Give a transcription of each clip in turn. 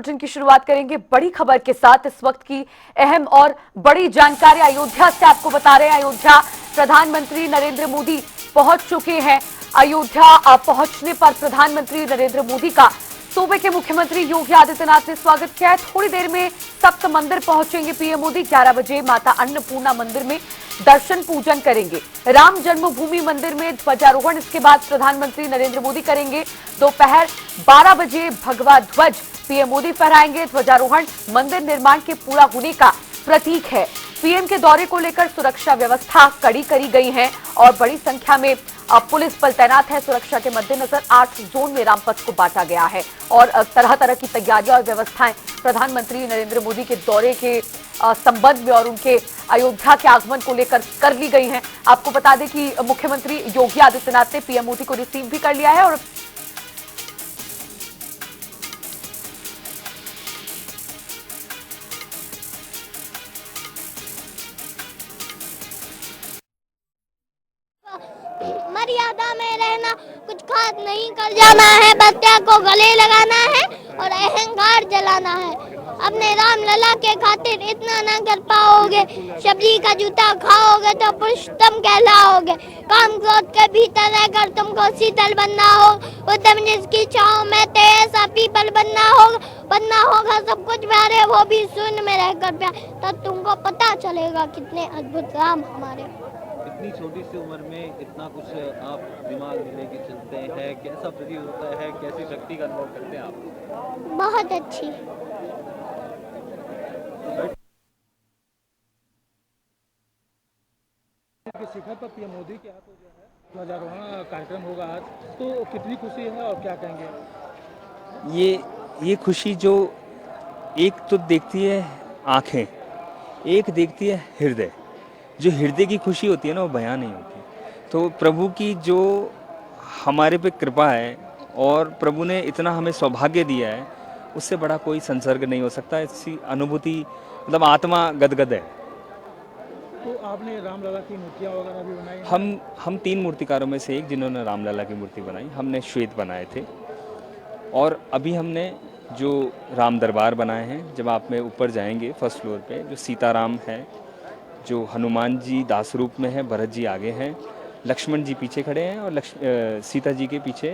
Bulletin की शुरुआत करेंगे बड़ी खबर के साथ। इस वक्त की अहम और बड़ी जानकारी अयोध्या से आपको बता रहे हैं। अयोध्या प्रधानमंत्री नरेंद्र मोदी पहुंच चुके हैं। अयोध्या पहुंचने पर प्रधानमंत्री नरेंद्र मोदी का सूबे के मुख्यमंत्री योगी आदित्यनाथ ने स्वागत किया है। थोड़ी देर में सप्त मंदिर पहुंचेंगे पीएम मोदी। 11 बजे माता अन्नपूर्णा मंदिर में दर्शन पूजन करेंगे। राम जन्मभूमि मंदिर में ध्वजारोहण इसके बाद प्रधानमंत्री नरेंद्र मोदी करेंगे। दोपहर 12 बजे भगवा ध्वज पीएम मोदी फहराएंगे। ध्वजारोहण मंदिर निर्माण के पूरा होने का प्रतीक है। पीएम के दौरे को लेकर सुरक्षा व्यवस्था कड़ी करी गई है और बड़ी संख्या में पुलिस बल तैनात है। सुरक्षा के मद्देनजर 8 जोन में रामपथ को बांटा गया है और तरह तरह की तैयारियां और व्यवस्थाएं प्रधानमंत्री नरेंद्र मोदी के दौरे के संबंध में और उनके अयोध्या के आगमन को लेकर कर ली गई हैं। आपको बता दें कि मुख्यमंत्री योगी आदित्यनाथ ने पीएम मोदी को रिसीव भी कर लिया है और मर्यादा में रहना, कुछ खास नहीं कर जाना है, बच्चा को गले लगाना है और अहंकार जलाना है। अपने राम लला के खातिर इतना ना कर पाओगे, सब्जी का जूता खाओगे तो पुरुषोत्तम कहलाओगे। काम क्रोध के भीतर रहकर तुमको शीतल बनना हो, उद्यम जिसकी छांव में ते ऐसा पीपल बनना होगा सब कुछ प्यारे, वो भी शून्य में रहकर प्यार। तब तुमको पता चलेगा कितने अद्भुत राम हमारे। इतनी छोटी सी उम्र में इतना कुछ आप दिमाग में लेके चलते हैं, कैसा प्रतीत होता है, कैसी शक्ति का अनुभव करते हैं आप? बहुत अच्छी। के शिखर पर पीएम मोदी के हाथों जो है ध्वजारोहण कार्यक्रम होगा आज, तो कितनी खुशी है और क्या कहेंगे? ये खुशी जो एक तो देखती है आंखें, एक देखती है हृदय। जो हृदय की खुशी होती है ना, वो बयां नहीं होती। तो प्रभु की जो हमारे पे कृपा है और प्रभु ने इतना हमें सौभाग्य दिया है, उससे बड़ा कोई संसर्ग नहीं हो सकता। ऐसी अनुभूति मतलब आत्मा गदगद है। तो आपने रामलला की मूर्तियाँ वगैरह भी बनाई? हम 3 मूर्तिकारों में से एक जिन्होंने रामलला की मूर्ति बनाई। हमने श्वेत बनाए थे और अभी हमने जो राम दरबार बनाए हैं। जब आप में ऊपर जाएंगे फर्स्ट फ्लोर पे, जो सीताराम है, जो हनुमान जी दास रूप में है, भरत जी आगे हैं, लक्ष्मण जी पीछे खड़े हैं और सीता जी के पीछे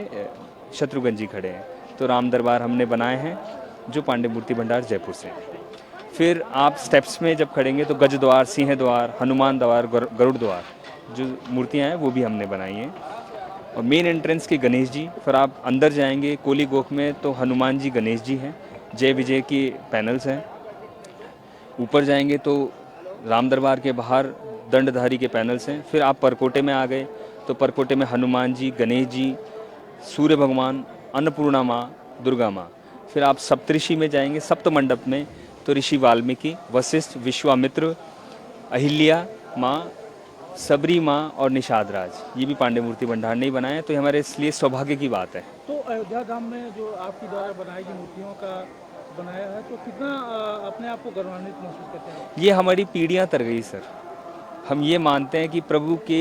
शत्रुघ्न जी खड़े हैं। तो राम दरबार हमने बनाए हैं जो पांडे मूर्ति भंडार जयपुर से। फिर आप स्टेप्स में जब खड़ेंगे तो गज द्वार, सिंह द्वार, हनुमान द्वार, गरुड़ द्वार जो मूर्तियाँ हैं वो भी हमने बनाई हैं। और मेन एंट्रेंस के गणेश जी। फिर आप अंदर जाएंगे कोली गोख में तो हनुमान जी, गणेश जी हैं, जय विजय की पैनल्स हैं। ऊपर जाएंगे तो राम दरबार के बाहर दंडधारी के पैनल्स हैं। फिर आप परकोटे में आ गए तो परकोटे में हनुमान जी, गणेश जी, सूर्य भगवान, अन्नपूर्णा माँ, दुर्गा माँ। फिर आप सप्तऋषि में जाएंगे, सप्त मंडप में तो ऋषि वाल्मीकि, वशिष्ठ, विश्वामित्र, अहिल्या माँ, सबरी माँ और निषाद राज, ये भी पांडे मूर्ति भंडार ने ही बनाए हैं। तो ये हमारे इसलिए सौभाग्य की बात है। तो अयोध्या धाम में जो आपके द्वारा बनाई गई मूर्तियों का बनाया है, तो कितना अपने आप को गौरवान्वित महसूस करते हैं? ये हमारी पीढ़ियाँ तर गई सर। हम ये मानते हैं कि प्रभु के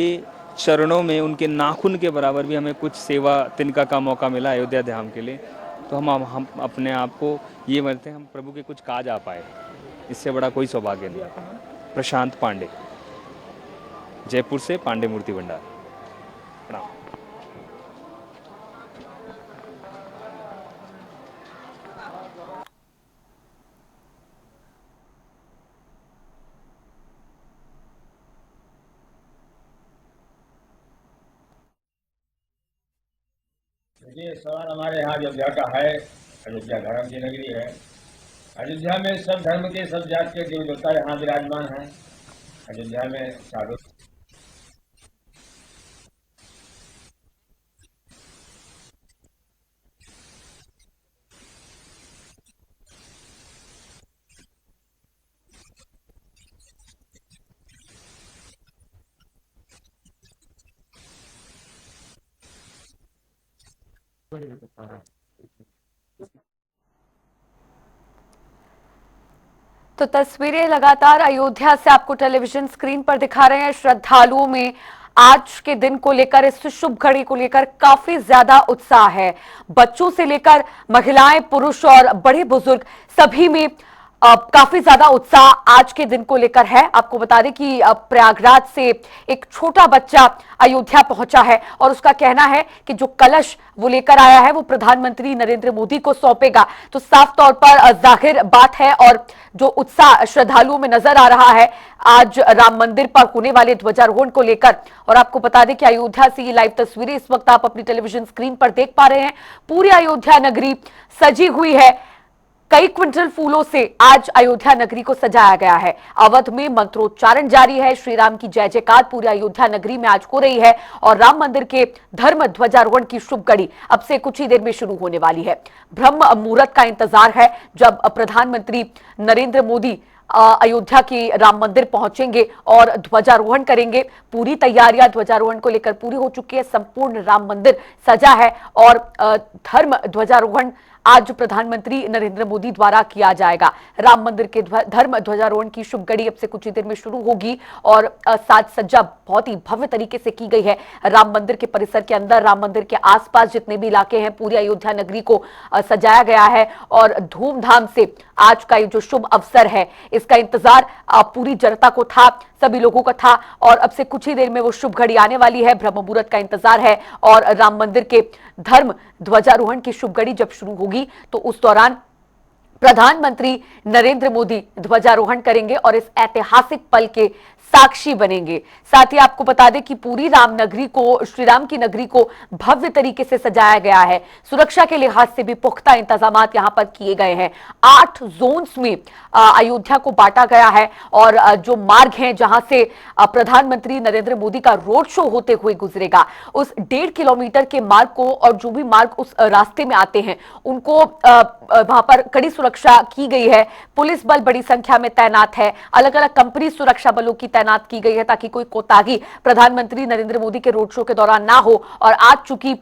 चरणों में उनके नाखून के बराबर भी हमें कुछ सेवा तिनका का मौका मिला अयोध्या धाम के लिए। तो हम अपने आप को ये मानते हैं हम प्रभु के कुछ काज आ पाए। इससे बड़ा कोई सौभाग्य नहीं। प्रशांत पांडे, जयपुर से पांडे मूर्ति भंडार। प्रणाम। ये सवाल हमारे यहाँ अयोध्या का है। अयोध्या धर्म की नगरी है। अयोध्या में सब धर्म के, सब जात के देव देवता यहाँ विराजमान हैं। अयोध्या में साधु तो तस्वीरें लगातार अयोध्या से आपको टेलीविजन स्क्रीन पर दिखा रहे हैं। श्रद्धालुओं में आज के दिन को लेकर, इस शुभ घड़ी को लेकर काफी ज्यादा उत्साह है। बच्चों से लेकर महिलाएं, पुरुष और बड़े बुजुर्ग सभी में काफी ज्यादा उत्साह आज के दिन को लेकर है। आपको बता दें कि प्रयागराज से एक छोटा बच्चा अयोध्या पहुंचा है और उसका कहना है कि जो कलश वो लेकर आया है वो प्रधानमंत्री नरेंद्र मोदी को सौंपेगा। तो साफ तौर पर जाहिर बात है और जो उत्साह श्रद्धालुओं में नजर आ रहा है आज राम मंदिर पर होने वाले ध्वजारोहण को लेकर। और आपको बता दें कि अयोध्या से ये लाइव तस्वीरें इस वक्त आप अपनी टेलीविजन स्क्रीन पर देख पा रहे हैं। पूरी अयोध्या नगरी सजी हुई है। कई क्विंटल फूलों से आज अयोध्या नगरी को सजाया गया है। अवध में मंत्रोच्चारण जारी है। श्री राम की जय जयकार पूरी अयोध्या नगरी में आज हो रही है और राम मंदिर के धर्म ध्वजारोहण की शुभ घड़ी अब से कुछ ही देर में शुरू होने वाली है। ब्रह्म मुहूर्त का इंतजार है जब प्रधानमंत्री नरेंद्र मोदी अयोध्या के राम मंदिर पहुंचेंगे और ध्वजारोहण करेंगे। पूरी तैयारियां ध्वजारोहण को लेकर पूरी हो चुकी है। संपूर्ण राम मंदिर सजा है और धर्म ध्वजारोहण आज प्रधानमंत्री नरेंद्र मोदी द्वारा किया जाएगा। राम मंदिर के धर्म ध्वजारोहण की शुभ घड़ी अब से कुछ ही देर में शुरू होगी और साज सज्जा बहुत ही भव्य तरीके से की गई है। राम मंदिर के परिसर के अंदर, राम मंदिर के आसपास जितने भी इलाके हैं, पूरी अयोध्या नगरी को सजाया गया है और धूमधाम से आज का ये जो शुभ अवसर है इसका इंतजार पूरी जनता को था, सभी लोगों का था और अब से कुछ ही देर में वो शुभ घड़ी आने वाली है। ब्रह्म मुहूर्त का इंतजार है और राम मंदिर के धर्म ध्वजारोहण की शुभ घड़ी जब शुरू होगी तो उस दौरान प्रधानमंत्री नरेंद्र मोदी ध्वजारोहण करेंगे और इस ऐतिहासिक पल के साक्षी बनेंगे। साथ ही आपको बता दें कि पूरी राम नगरी को, श्री राम की नगरी को भव्य तरीके से सजाया गया है। सुरक्षा के लिहाज से भी पुख्ता इंतजाम यहां पर किए गए हैं। 8 जोन्स में अयोध्या को बांटा गया है और जो मार्ग हैं जहां से प्रधानमंत्री नरेंद्र मोदी का रोड शो होते हुए गुजरेगा, उस 1.5 किलोमीटर के मार्ग को और जो भी मार्ग उस रास्ते में आते हैं उनको वहां पर कड़ी सुरक्षा की गई है। पुलिस बल बड़ी संख्या में तैनात है। अलग अलग कंपनी सुरक्षा बलों की तैनात की गई है ताकि कोई कोताही प्रधानमंत्री नरेंद्र मोदी के रोड शो के दौरान ना हो। और आज चूंकि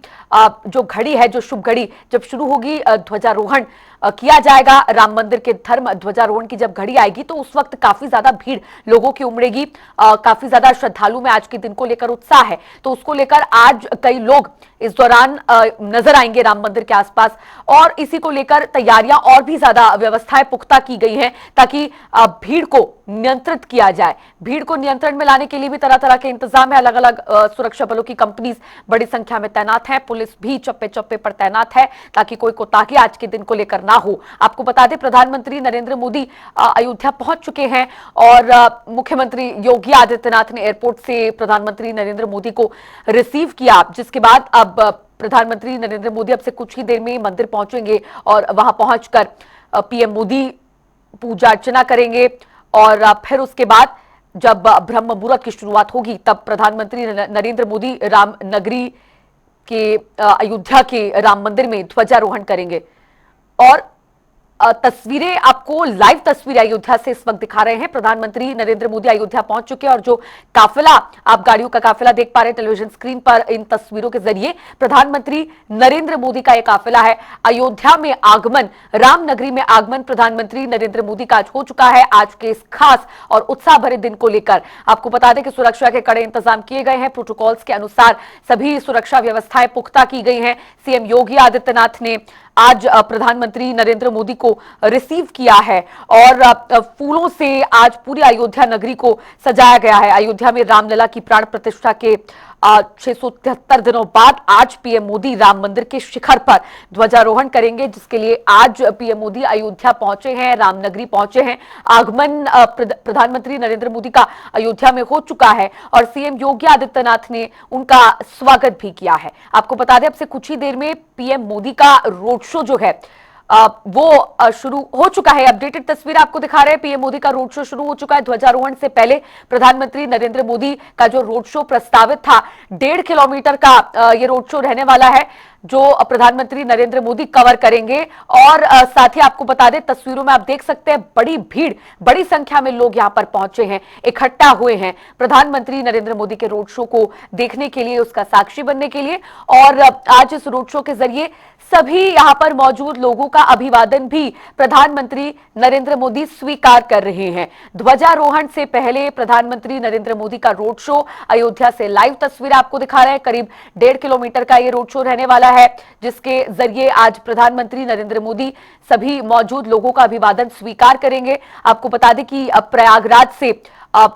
जो घड़ी है, जो शुभ घड़ी जब शुरू होगी, ध्वजारोहण किया जाएगा। राम मंदिर के धर्म ध्वजारोहण की जब घड़ी आएगी तो उस वक्त काफी ज्यादा भीड़ लोगों की उमड़ेगी। काफी ज्यादा श्रद्धालु में आज के दिन को लेकर उत्साह है, तो उसको लेकर आज कई लोग इस दौरान नजर आएंगे राम मंदिर के आसपास और इसी को लेकर तैयारियां और भी ज्यादा व्यवस्थाएं पुख्ता की गई हैं ताकि भीड़ को नियंत्रित किया जाए। भीड़ को नियंत्रण में लाने के लिए भी तरह तरह के इंतजाम है। अलग अलग सुरक्षा बलों की कंपनीज बड़ी संख्या में तैनात है। पुलिस भी चप्पे चप्पे पर तैनात है ताकि कोई कोताही आज के दिन को लेकर ना हो। आपको बता दें प्रधानमंत्री नरेंद्र मोदी अयोध्या पहुंच चुके हैं और मुख्यमंत्री योगी आदित्यनाथ ने एयरपोर्ट से प्रधानमंत्री नरेंद्र मोदी को रिसीव किया, जिसके बाद अब प्रधानमंत्री नरेंद्र मोदी अब से कुछ ही देर में मंदिर पहुंचेंगे और वहां पहुंचकर पीएम मोदी पूजा अर्चना करेंगे और फिर उसके बाद जब ब्रह्म मुहूर्त की शुरुआत होगी तब प्रधानमंत्री नरेंद्र मोदी राम नगरी के अयोध्या के राम मंदिर में ध्वजारोहण करेंगे। और तस्वीरें आपको, लाइव तस्वीरें अयोध्या से इस वक्त दिखा रहे हैं। प्रधानमंत्री नरेंद्र मोदी अयोध्या पहुंच चुके हैं और जो काफिला, आप गाड़ियों का काफिला देख पा रहे हैं टेलीविजन स्क्रीन पर इन तस्वीरों के जरिए, प्रधानमंत्री नरेंद्र मोदी का यह काफिला है। अयोध्या में आगमन, राम नगरी में आगमन प्रधानमंत्री नरेंद्र मोदी का आज हो चुका है। आज के इस खास और उत्साह भरे दिन को लेकर आपको बता दें कि सुरक्षा के कड़े इंतजाम किए गए हैं। प्रोटोकॉल्स के अनुसार सभी सुरक्षा व्यवस्थाएं पुख्ता की गई हैं। सीएम योगी आदित्यनाथ ने आज प्रधानमंत्री नरेंद्र मोदी को रिसीव किया है और फूलों से आज पूरी अयोध्या नगरी को सजाया गया है। अयोध्या में रामलला की प्राण प्रतिष्ठा के 673 दिनों बाद आज पीएम मोदी राम मंदिर के शिखर पर ध्वजारोहण करेंगे, जिसके लिए आज पीएम मोदी अयोध्या पहुंचे हैं, रामनगरी पहुंचे हैं। आगमन प्रधानमंत्री नरेंद्र मोदी का अयोध्या में हो चुका है और सीएम योगी आदित्यनाथ ने उनका स्वागत भी किया है। आपको बता दें अब से कुछ ही देर में पीएम मोदी का रोड शो जो है वो शुरू हो चुका है। अपडेटेड तस्वीर आपको दिखा रहे हैं। पीएम मोदी का रोड शो शुरू हो चुका है। ध्वजारोहण से पहले प्रधानमंत्री नरेंद्र मोदी का जो रोड शो प्रस्तावित था, 1.5 किलोमीटर का ये रोड शो रहने वाला है। जो प्रधानमंत्री नरेंद्र मोदी कवर करेंगे। और साथ ही आपको बता दें, तस्वीरों में आप देख सकते हैं बड़ी भीड़, बड़ी संख्या में लोग यहां पर पहुंचे हैं, इकट्ठा हुए हैं प्रधानमंत्री नरेंद्र मोदी के रोड शो को देखने के लिए, उसका साक्षी बनने के लिए। और आज इस रोड शो के जरिए सभी यहां पर मौजूद लोगों का अभिवादन भी प्रधानमंत्री नरेंद्र मोदी स्वीकार कर रहे हैं। ध्वजारोहण से पहले प्रधानमंत्री नरेंद्र मोदी का रोड शो अयोध्या से लाइव तस्वीर आपको दिखा रहे हैं। करीब 1.5 किलोमीटर का ये रोड शो रहने वाला है, जिसके जरिए आज प्रधानमंत्री नरेंद्र मोदी सभी मौजूद लोगों का अभिवादन स्वीकार करेंगे। आपको बता दें कि प्रयागराज से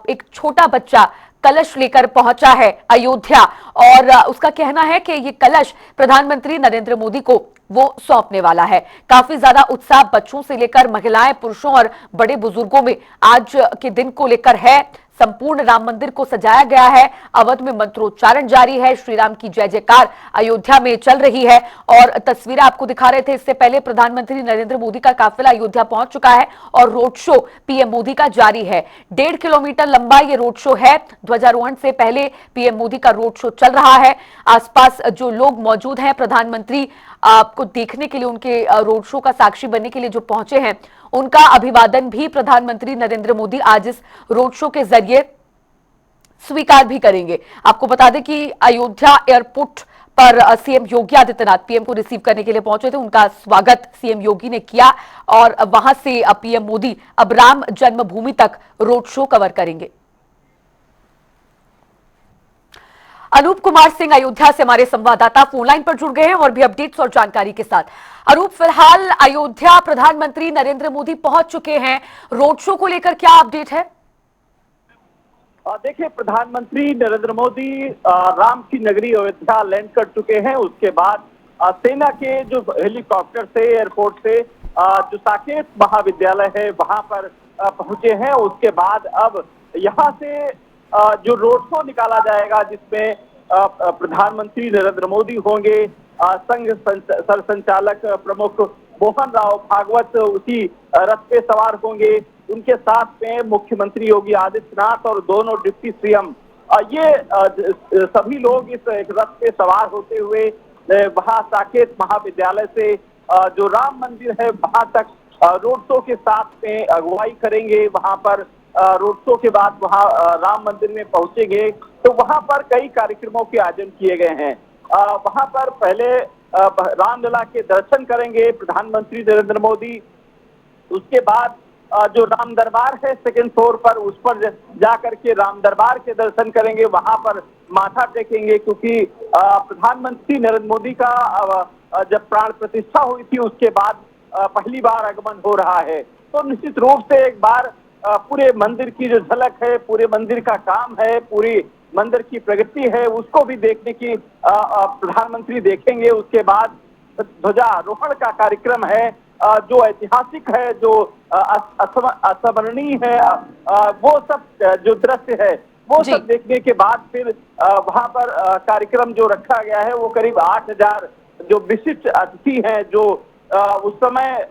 एक छोटा बच्चा कलश लेकर पहुंचा है अयोध्या, और उसका कहना है कि ये कलश प्रधानमंत्री नरेंद्र मोदी को वो सौंपने वाला है। काफी ज्यादा उत्साह बच्चों से लेकर महिलाएं, पुरुषों और बड़े बुजुर्गों में आज के दिन को लेकर है। संपूर्ण राम मंदिर को सजाया गया है, अवध में मंत्रोच्चारण जारी है, श्री राम की जय जयकार अयोध्या में चल रही है। और तस्वीरें आपको दिखा रहे थे, इससे पहले प्रधानमंत्री नरेंद्र मोदी का काफिला अयोध्या पहुंच चुका है और रोड शो पीएम मोदी का जारी है। 1.5 किलोमीटर लंबा ये रोड शो है। ध्वजारोहण से पहले पीएम मोदी का रोड शो चल रहा है। आसपास जो लोग मौजूद हैं प्रधानमंत्री आपको देखने के लिए, उनके रोड शो का साक्षी बनने के लिए जो पहुंचे हैं, उनका अभिवादन भी प्रधानमंत्री नरेंद्र मोदी आज इस रोड शो के जरिए स्वीकार भी करेंगे। आपको बता दें कि अयोध्या एयरपोर्ट पर सीएम योगी आदित्यनाथ पीएम को रिसीव करने के लिए पहुंचे थे। उनका स्वागत सीएम योगी ने किया और वहां से पीएम मोदी अब राम जन्मभूमि तक रोड शो कवर करेंगे। अनूप कुमार सिंह अयोध्या से हमारे संवाददाता फोनलाइन पर जुड़ गए हैं और भी अपडेट्स और जानकारी के साथ। अनूप, फिलहाल अयोध्या प्रधानमंत्री नरेंद्र मोदी पहुंच चुके हैं, रोड शो को लेकर क्या अपडेट है? देखिए, प्रधानमंत्री नरेंद्र मोदी राम की नगरी अयोध्या लैंड कर चुके हैं। उसके बाद सेना के जो हेलीकॉप्टर से, एयरपोर्ट से जो साकेत महाविद्यालय है वहां पर पहुंचे हैं। उसके बाद अब यहां से जो रोड शो निकाला जाएगा, जिसमें प्रधानमंत्री नरेंद्र मोदी होंगे, संघ सरसंचालक प्रमुख मोहन राव भागवत उसी रथ पे सवार होंगे, उनके साथ में मुख्यमंत्री योगी आदित्यनाथ और दोनों डिप्टी सीएम, ये सभी लोग इस रथ पे सवार होते हुए वहां साकेत महाविद्यालय से जो राम मंदिर है वहां तक रोड शो के साथ में अगुवाई करेंगे। वहां पर रोड शो के बाद वहां राम मंदिर में पहुंचेंगे तो वहां पर कई कार्यक्रमों के आयोजन किए गए हैं। वहां पर पहले रामलला के दर्शन करेंगे प्रधानमंत्री नरेंद्र मोदी। उसके बाद जो राम दरबार है सेकंड फ्लोर पर, उस पर जाकर के राम दरबार के दर्शन करेंगे, वहां पर माथा टेकेंगे, क्योंकि प्रधानमंत्री नरेंद्र मोदी का जब प्राण प्रतिष्ठा हुई थी उसके बाद पहली बार आगमन हो रहा है। तो निश्चित रूप से एक बार पूरे मंदिर की जो झलक है, पूरे मंदिर का काम है, पूरी मंदिर की प्रगति है, उसको भी देखने की प्रधानमंत्री देखेंगे। उसके बाद ध्वजारोहण का कार्यक्रम है जो ऐतिहासिक है, जो अस्मरणीय है, वो सब जो दृश्य है वो सब देखने के बाद फिर वहां पर कार्यक्रम जो रखा गया है वो करीब 8000 जो विशिष्ट अतिथि हैं, जो उस समय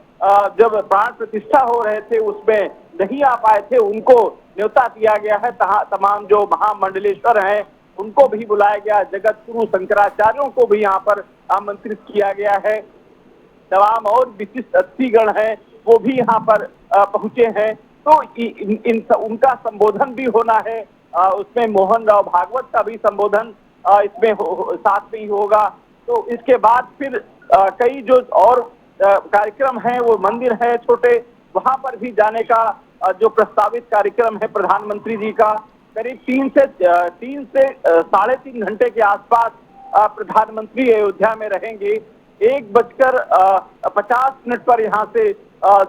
जब प्राण प्रतिष्ठा हो रहे थे उसमें नहीं आ पाए थे, उनको न्योता दिया गया है। तमाम जो महामंडलेश्वर हैं उनको भी बुलाया गया, जगत गुरु शंकराचार्यों को भी यहाँ पर आमंत्रित किया गया है। तमाम और विशिष्ट अतिथिगण हैं वो भी यहाँ पर पहुंचे हैं। तो उनका संबोधन भी होना है, उसमें मोहन राव भागवत का भी संबोधन इसमें साथ में ही होगा। तो इसके बाद फिर कई जो और कार्यक्रम हैं, वो मंदिर है छोटे, वहां पर भी जाने का जो प्रस्तावित कार्यक्रम है प्रधानमंत्री जी का, करीब 3 से 3.5 घंटे के आसपास प्रधानमंत्री अयोध्या में रहेंगे। 1:50 पर यहाँ से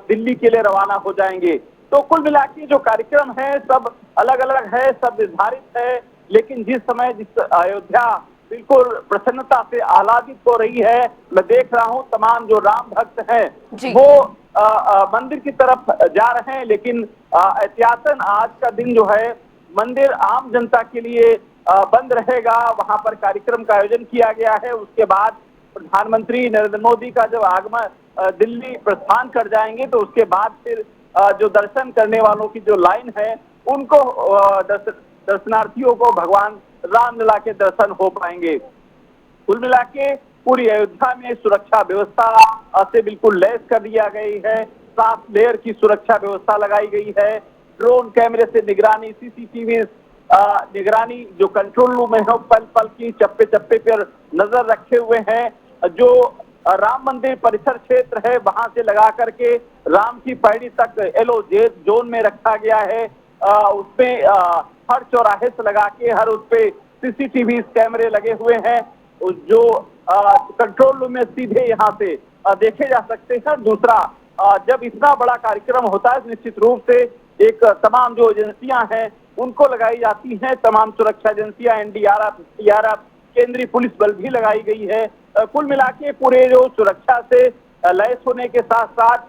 दिल्ली के लिए रवाना हो जाएंगे। तो कुल मिला के जो कार्यक्रम है सब अलग अलग है, सब निर्धारित है, लेकिन जिस अयोध्या बिल्कुल प्रसन्नता से आह्लादित हो रही है, मैं देख रहा हूँ तमाम जो राम भक्त हैं वो मंदिर की तरफ जा रहे हैं। लेकिन एहतियातन आज का दिन जो है मंदिर आम जनता के लिए बंद रहेगा, वहां पर कार्यक्रम का आयोजन किया गया है। उसके बाद प्रधानमंत्री नरेंद्र मोदी का जब आगमन दिल्ली प्रस्थान कर जाएंगे तो उसके बाद फिर जो दर्शन करने वालों की जो लाइन है उनको दर्शनार्थियों को भगवान रामलला के दर्शन हो पाएंगे। कुल मिला के पूरी अयोध्या में सुरक्षा व्यवस्था से बिल्कुल लैस कर दिया गई है। 7 लेयर की सुरक्षा व्यवस्था लगाई गई है। ड्रोन कैमरे से निगरानी, सीसीटीवी निगरानी, जो कंट्रोल रूम है पल पल की चप्पे चप्पे पर नजर रखे हुए हैं। जो राम मंदिर परिसर क्षेत्र है वहां से लगा करके राम की पैड़ी तक येलो जोन में रखा गया है। उसमें हर चौराहे से लगा के हर उस पे सीसीटीवी कैमरे लगे हुए हैं जो कंट्रोल रूम में सीधे यहाँ से देखे जा सकते हैं। दूसरा, जब इतना बड़ा कार्यक्रम होता है निश्चित रूप से एक तमाम जो एजेंसियां हैं उनको लगाई जाती हैं। तमाम सुरक्षा एजेंसियां, एनडीआरएफ, सीआरएफ, केंद्रीय पुलिस बल भी लगाई गई है। कुल मिला के पूरे जो सुरक्षा से लैस होने के साथ साथ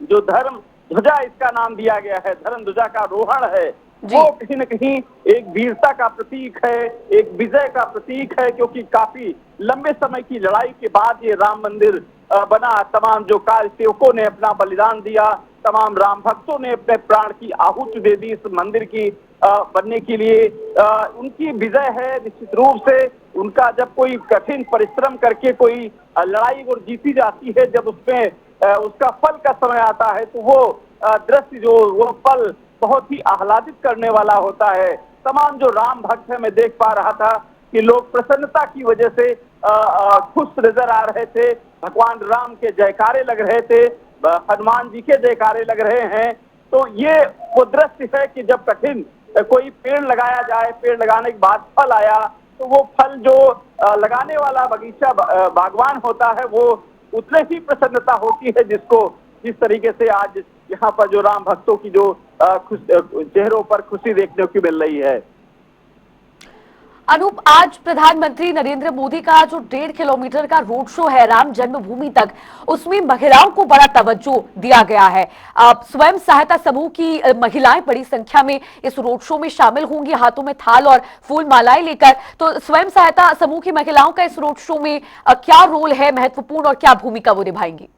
जो धर्म ध्वजा इसका नाम दिया गया है, धर्म ध्वजा का आरोहण है, वो कहीं न कहीं एक वीरता का प्रतीक है, एक विजय का प्रतीक है, क्योंकि काफी लंबे समय की लड़ाई के बाद ये राम मंदिर बना। तमाम जो कार्य सेवकों ने अपना बलिदान दिया, तमाम राम भक्तों ने अपने प्राण की आहुति दे दी इस मंदिर की बनने के लिए। उनकी विजय है निश्चित रूप से। उनका जब कोई कठिन परिश्रम करके कोई लड़ाई और जीती जाती है, जब उसमें उसका फल का समय आता है तो वो दृश्य, जो वो पल बहुत ही आह्लादित करने वाला होता है। तमाम जो राम भक्त है, मैं देख पा रहा था कि लोग प्रसन्नता की वजह से खुश नजर आ रहे थे। भगवान राम के जयकारे लग रहे थे, हनुमान जी के जयकारे लग रहे हैं। तो ये वो दृश्य है कि जब कठिन कोई पेड़ लगाया जाए, पेड़ लगाने के बाद फल आया, तो वो फल जो लगाने वाला बगीचा बागवान होता है, वो उतने ही प्रसन्नता होती है जिस तरीके से आज यहाँ पर जो राम भक्तों की जो चेहरों पर खुशी देखने को मिल रही है। अनूप, आज प्रधानमंत्री नरेंद्र मोदी का जो 1.5 किलोमीटर का रोड शो है राम जन्मभूमि तक, उसमें महिलाओं को बड़ा तवज्जो दिया गया है। स्वयं सहायता समूह की महिलाएं बड़ी संख्या में इस रोड शो में शामिल होंगी, हाथों में थाल और फूल मालाएं लेकर। तो स्वयं सहायता समूह की महिलाओं का इस रोड शो में क्या रोल है, महत्वपूर्ण, और क्या भूमिका वो निभाएंगी?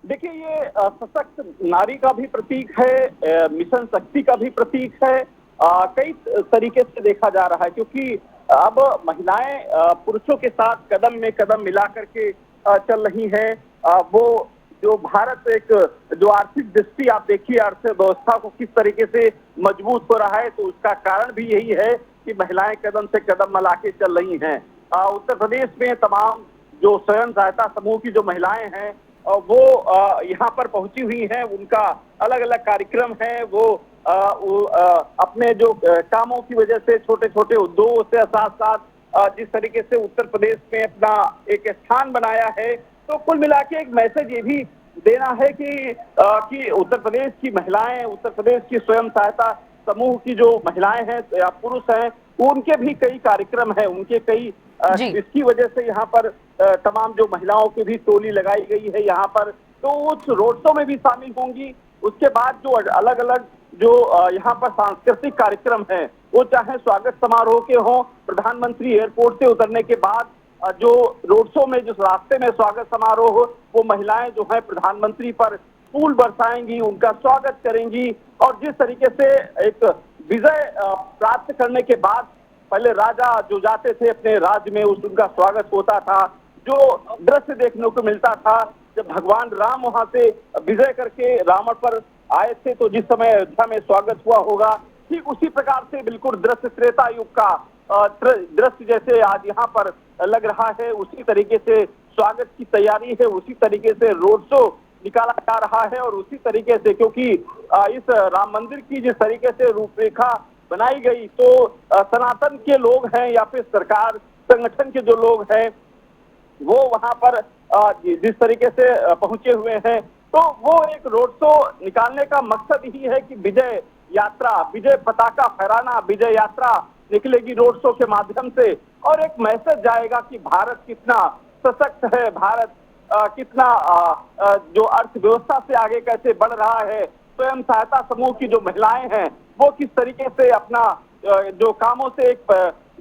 देखिए, ये सशक्त नारी का भी प्रतीक है, मिशन शक्ति का भी प्रतीक है। कई तरीके से देखा जा रहा है, क्योंकि अब महिलाएं पुरुषों के साथ कदम में कदम मिला करके चल रही हैं। वो जो भारत एक जो आर्थिक दृष्टि आप देखिए, अर्थव्यवस्था को किस तरीके से मजबूत हो रहा है, तो उसका कारण भी यही है कि महिलाएं कदम से कदम मिला के चल रही हैं। उत्तर प्रदेश में तमाम जो स्वयं सहायता समूह की जो महिलाएं हैं वो यहाँ पर पहुंची हुई हैं। उनका अलग अलग कार्यक्रम है। वो अपने जो कामों की वजह से, छोटे छोटे उद्योगों से साथ साथ जिस तरीके से उत्तर प्रदेश में अपना एक स्थान बनाया है, तो कुल मिला के एक मैसेज ये भी देना है कि उत्तर प्रदेश की महिलाएं, उत्तर प्रदेश की स्वयं सहायता समूह की जो महिलाएं हैं या पुरुष हैं, उनके भी कई कार्यक्रम हैं, उनके कई इसकी वजह से यहाँ पर तमाम जो महिलाओं की भी टोली लगाई गई है यहाँ पर, तो उस रोड शो में भी शामिल होंगी। उसके बाद जो अलग अलग जो यहाँ पर सांस्कृतिक कार्यक्रम है, वो चाहे स्वागत समारोह के हों, प्रधानमंत्री एयरपोर्ट से उतरने के बाद जो रोड शो में जिस रास्ते में स्वागत समारोह हो, वो महिलाएं जो है प्रधानमंत्री पर फूल बरसाएंगी, उनका स्वागत करेंगी। और जिस तरीके से एक विजय प्राप्त करने के बाद पहले राजा जो जाते थे अपने राज्य में, उनका स्वागत होता था, जो दृश्य देखने को मिलता था जब भगवान राम वहां से विजय करके रावण पर आए थे, तो जिस समय अयोध्या में स्वागत हुआ होगा, ठीक उसी प्रकार से बिल्कुल दृश्य त्रेता युग का दृश्य जैसे आज यहाँ पर लग रहा है, उसी तरीके से स्वागत की तैयारी है, उसी तरीके से रोड शो निकाला जा रहा है। और उसी तरीके से, क्योंकि इस राम मंदिर की जिस तरीके से रूपरेखा बनाई गई, तो सनातन के लोग हैं या फिर सरकार संगठन के जो लोग हैं, वो वहां पर जिस तरीके से पहुंचे हुए हैं, तो वो एक रोड शो निकालने का मकसद ही है कि विजय यात्रा, विजय पताका फहराना, विजय यात्रा निकलेगी रोड शो के माध्यम से, और एक मैसेज जाएगा कि भारत कितना सशक्त है, भारत कितना जो अर्थव्यवस्था से आगे कैसे बढ़ रहा है। स्वयं सहायता समूह की जो महिलाएं हैं, वो किस तरीके से अपना जो कामों से एक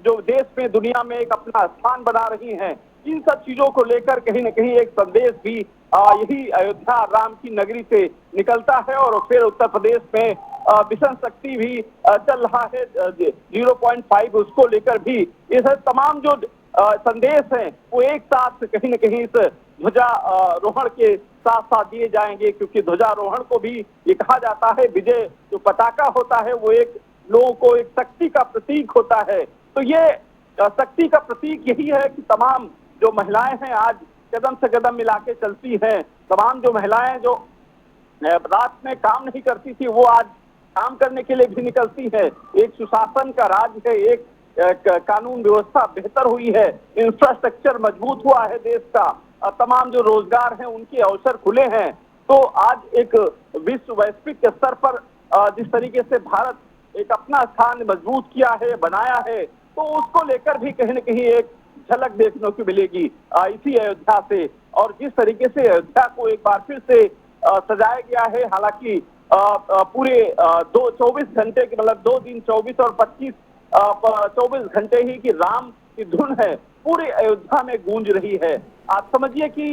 जो देश में, दुनिया में एक अपना स्थान बना रही हैं, इन सब चीजों को लेकर कहीं न कहीं एक संदेश भी यही अयोध्या राम की नगरी से निकलता है। और फिर उत्तर प्रदेश में मिशन शक्ति भी चल रहा है 0.5, उसको लेकर भी इस तमाम जो संदेश हैं वो एक साथ कहीं न कहीं इस ध्वजारोहण के साथ साथ दिए जाएंगे, क्योंकि ध्वजारोहण को भी ये कहा जाता है विजय जो पताका होता है वो एक लोगों को एक शक्ति का प्रतीक होता है। तो ये शक्ति का प्रतीक यही है कि तमाम जो महिलाएं हैं आज कदम से कदम मिला के चलती हैं। तमाम जो महिलाएं जो रात में काम नहीं करती थी वो आज काम करने के लिए भी निकलती है। एक सुशासन का राज है, एक कानून व्यवस्था बेहतर हुई है, इंफ्रास्ट्रक्चर मजबूत हुआ है देश का, तमाम जो रोजगार हैं उनके अवसर खुले हैं। तो आज एक विश्व वैश्विक स्तर पर जिस तरीके से भारत एक अपना स्थान मजबूत किया है, बनाया है, तो उसको लेकर भी कहीं न कहीं एक झलक देखने को मिलेगी इसी अयोध्या से। और जिस तरीके से अयोध्या को एक बार फिर से सजाया गया है, हालांकि पूरे 24 घंटे के मतलब 2 दिन 24 और 25 24 घंटे ही की राम की धुन है पूरे अयोध्या में गूंज रही है। आप समझिए कि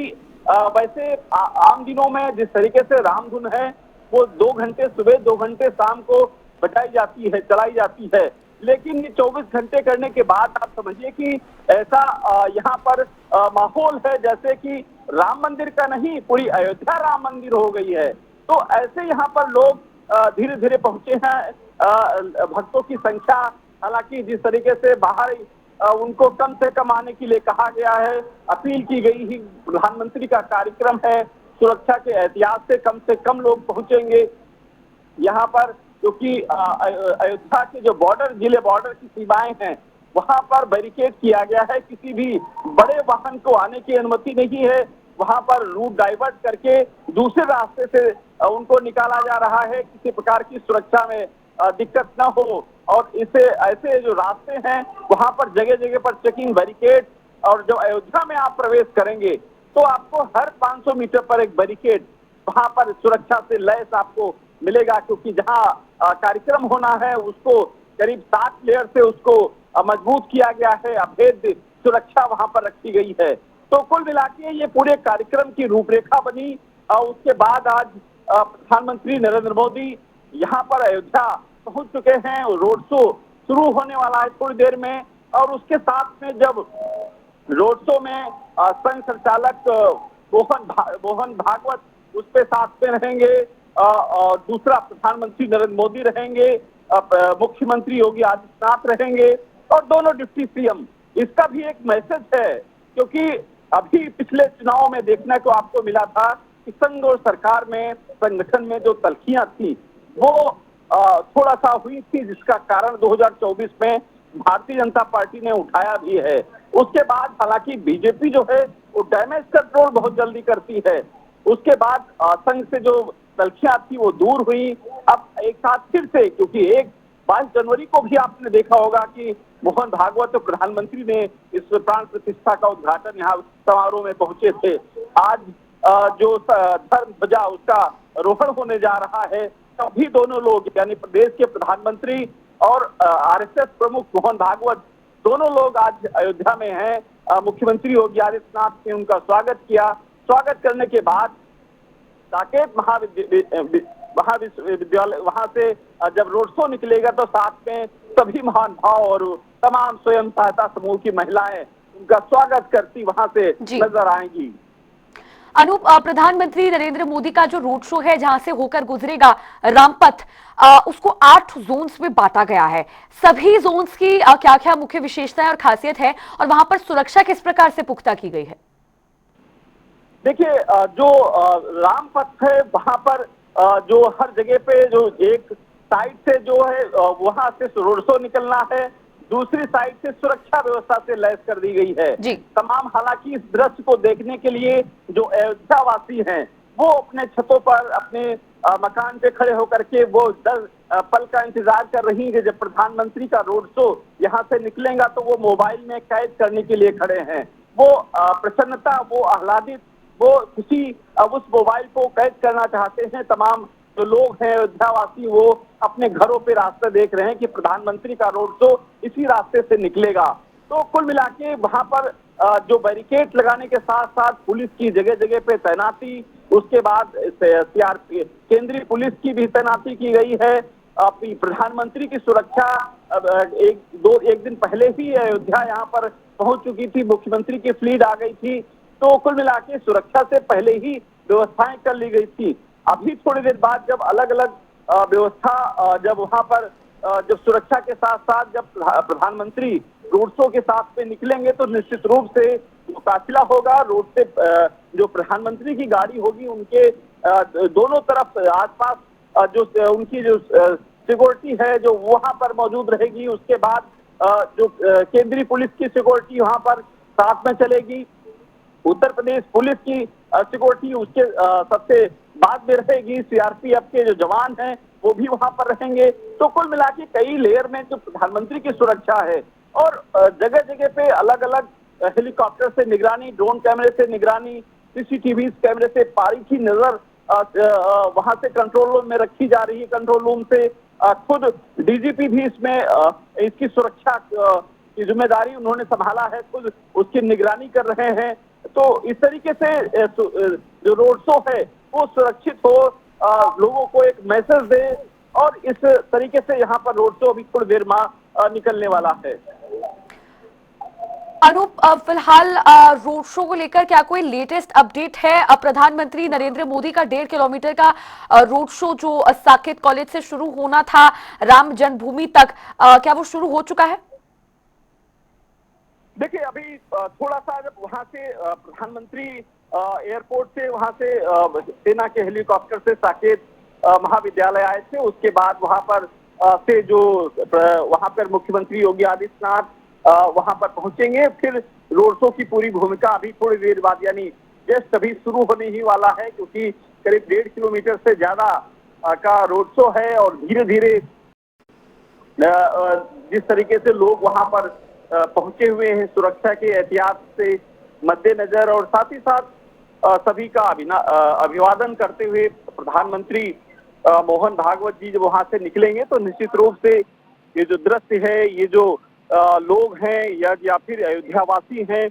वैसे आम दिनों में जिस तरीके से राम धुन है वो 2 घंटे सुबह 2 घंटे शाम को बजाई जाती है, चलाई जाती है, लेकिन ये 24 घंटे करने के बाद आप समझिए कि ऐसा यहाँ पर माहौल है जैसे कि राम मंदिर का नहीं पूरी अयोध्या राम मंदिर हो गई है। तो ऐसे यहाँ पर लोग धीरे धीरे पहुंचे हैं। भक्तों की संख्या हालांकि जिस तरीके से बाहर उनको कम से कम आने के लिए कहा गया है, अपील की गई ही प्रधानमंत्री का कार्यक्रम है, सुरक्षा के एहतियात से कम लोग पहुंचेंगे यहाँ पर, क्योंकि अयोध्या के जो बॉर्डर जिले बॉर्डर की सीमाएं हैं वहां पर बैरिकेड किया गया है, किसी भी बड़े वाहन को आने की अनुमति नहीं है। वहां पर रूट डाइवर्ट करके दूसरे रास्ते से उनको निकाला जा रहा है, किसी प्रकार की सुरक्षा में दिक्कत न हो। और इसे ऐसे जो रास्ते हैं वहां पर जगह जगह पर चेकिंग बैरिकेड, और जो अयोध्या में आप प्रवेश करेंगे तो आपको हर 500 मीटर पर एक बैरिकेड वहां पर सुरक्षा से लैस आपको मिलेगा, क्योंकि जहां कार्यक्रम होना है उसको करीब 7 लेयर से उसको मजबूत किया गया है, अभेद्य सुरक्षा वहां पर रखी गई है। तो कुल मिला के ये पूरे कार्यक्रम की रूपरेखा बनी। उसके बाद आज प्रधानमंत्री नरेंद्र मोदी यहाँ पर अयोध्या पहुंच चुके हैं, रोड शो शुरू होने वाला है थोड़ी देर में। और उसके साथ में जब रोड शो में संघ संचालक मोहन भागवत उस पे साथ में रहेंगे, और दूसरा प्रधानमंत्री नरेंद्र मोदी रहेंगे, मुख्यमंत्री योगी आदित्यनाथ रहेंगे और दोनों डिप्टी सीएम। इसका भी एक मैसेज है, क्योंकि अभी पिछले चुनाव में देखने को आपको मिला था कि संघ और सरकार में संगठन में जो तल्खियां थी वो थोड़ा सा हुई थी, जिसका कारण 2024 में भारतीय जनता पार्टी ने उठाया भी है। उसके बाद हालांकि बीजेपी जो है वो डैमेज कंट्रोल बहुत जल्दी करती है। उसके बाद संघ से जो तल्खियां थी वो दूर हुई। अब एक साथ फिर से, क्योंकि 22 जनवरी को भी आपने देखा होगा कि मोहन भागवत प्रधानमंत्री ने इस प्राण प्रतिष्ठा का उद्घाटन यहाँ समारोह में पहुंचे थे। आज जो धर्म ध्वजा उसका रोहण होने जा रहा है, तभी दोनों लोग यानी प्रदेश के प्रधानमंत्री और आरएसएस प्रमुख मोहन भागवत दोनों लोग आज अयोध्या में हैं। मुख्यमंत्री योगी आदित्यनाथ ने उनका स्वागत किया। स्वागत करने के बाद साकेत महाविश्वविद्यालय वहां से जब रोड शो निकलेगा तो साथ में सभी महान भाव और तमाम स्वयं सहायता समूह की महिलाएं उनका स्वागत करती वहां से नजर आएंगी। अनूप, प्रधानमंत्री नरेंद्र मोदी का जो रोड शो है जहां से होकर गुजरेगा रामपथ, उसको 8 जोन्स में बांटा गया है। सभी जोन्स की क्या क्या मुख्य विशेषताएं और खासियत है, और वहां पर सुरक्षा किस प्रकार से पुख्ता की गई है? देखिए, जो रामपथ है वहां पर जो हर जगह पे जो एक साइड से जो है वहां से रोड शो निकलना है, दूसरी साइड से सुरक्षा व्यवस्था से लैस कर दी गई है तमाम। हालांकि इस दृश्य को देखने के लिए जो अयोध्या वासी हैं वो अपने छतों पर अपने मकान पे खड़े होकर के वो 10 पल का इंतजार कर रही है जब प्रधानमंत्री का रोड शो यहाँ से निकलेगा, तो वो मोबाइल में कैद करने के लिए खड़े हैं। वो प्रसन्नता, वो आह्लादित, वो खुशी उस मोबाइल को कैद करना चाहते हैं। तमाम जो लोग हैं अयोध्यावासी वो अपने घरों पे रास्ते देख रहे हैं कि प्रधानमंत्री का रोड शो इसी रास्ते से निकलेगा। तो कुल मिला के वहां पर जो बैरिकेड लगाने के साथ साथ पुलिस की जगह जगह पे तैनाती, उसके बाद सीआरपीएफ केंद्रीय पुलिस की भी तैनाती की गई है। प्रधानमंत्री की सुरक्षा एक दिन पहले ही अयोध्या यहाँ पर पहुंच चुकी थी, मुख्यमंत्री की फ्लीट आ गई थी। तो कुल मिला के सुरक्षा से पहले ही व्यवस्थाएं कर ली गई थी। अभी थोड़ी देर बाद जब अलग अलग व्यवस्था जब वहां पर जब सुरक्षा के साथ साथ जब प्रधानमंत्री रोड शो के साथ में निकलेंगे तो निश्चित रूप से जो काफिला होगा रोड से जो प्रधानमंत्री की गाड़ी होगी उनके दोनों तरफ आसपास जो उनकी जो सिक्योरिटी है जो वहां पर मौजूद रहेगी। उसके बाद जो केंद्रीय पुलिस की सिक्योरिटी वहां पर साथ में चलेगी। उत्तर प्रदेश पुलिस की सिक्योरिटी उसके सबसे बाद में रहेगी। सीआरपीएफ के जो जवान हैं वो भी वहां पर रहेंगे। तो कुल मिला के कई लेयर में जो प्रधानमंत्री की सुरक्षा है और जगह जगह पे अलग अलग हेलीकॉप्टर से निगरानी, ड्रोन कैमरे से निगरानी, सीसीटीवी कैमरे से पारी की नजर वहां से कंट्रोल रूम में रखी जा रही है। कंट्रोल रूम से खुद डीजीपी भी इसमें इसकी सुरक्षा की जिम्मेदारी उन्होंने संभाला है, खुद उसकी निगरानी कर रहे हैं। तो इस तरीके से जो रोड शो है वो सुरक्षित हो, लोगों को एक मैसेज दे और इस तरीके से यहाँ पर रोड शो अभी थोड़ी देर में निकलने वाला है। अनूप, फिलहाल रोड शो को लेकर क्या कोई लेटेस्ट अपडेट है? प्रधानमंत्री नरेंद्र मोदी का 1.5 किलोमीटर का रोड शो जो साकेत कॉलेज से शुरू होना था राम जन्मभूमि तक, क्या वो शुरू हो चुका है? देखिए अभी थोड़ा सा जब वहां से प्रधानमंत्री एयरपोर्ट से वहां से सेना के हेलीकॉप्टर से साकेत महाविद्यालय आए थे, उसके बाद वहां पर से जो वहां पर मुख्यमंत्री योगी आदित्यनाथ वहां पर पहुंचेंगे। फिर रोड शो की पूरी भूमिका अभी थोड़ी देर बाद यानी जस्ट अभी शुरू होने ही वाला है, क्योंकि करीब 1.5 किलोमीटर से ज्यादा का रोड शो है और धीरे धीरे जिस तरीके से लोग वहां पर पहुंचे हुए हैं सुरक्षा के एहतियात से मद्देनजर और साथ ही साथ सभी का अभिवादन करते हुए प्रधानमंत्री मोहन भागवत जी जब वहां से निकलेंगे तो निश्चित रूप से ये जो दृश्य है, ये जो लोग हैं या फिर अयोध्या वासी हैं,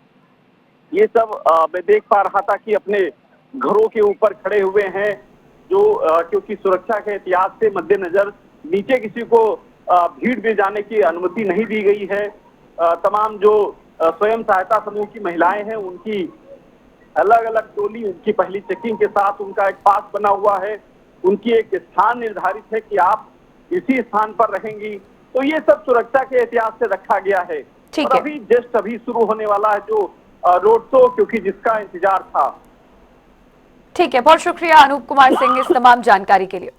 ये सब मैं देख पा रहा था कि अपने घरों के ऊपर खड़े हुए हैं जो क्योंकि सुरक्षा के एहतियात से मद्देनजर नीचे किसी को भीड़ में जाने की अनुमति नहीं दी गई है। तमाम जो स्वयं सहायता समूह की महिलाएं हैं उनकी अलग अलग टोली उनकी पहली चेकिंग के साथ उनका एक पास बना हुआ है, उनकी एक स्थान निर्धारित है कि आप इसी स्थान पर रहेंगी। तो ये सब सुरक्षा के एहतियात से रखा गया है। और अभी जस्ट अभी शुरू होने वाला है जो रोड शो, क्योंकि जिसका इंतजार था। ठीक है, बहुत शुक्रिया अनूप कुमार सिंह इस तमाम जानकारी के लिए।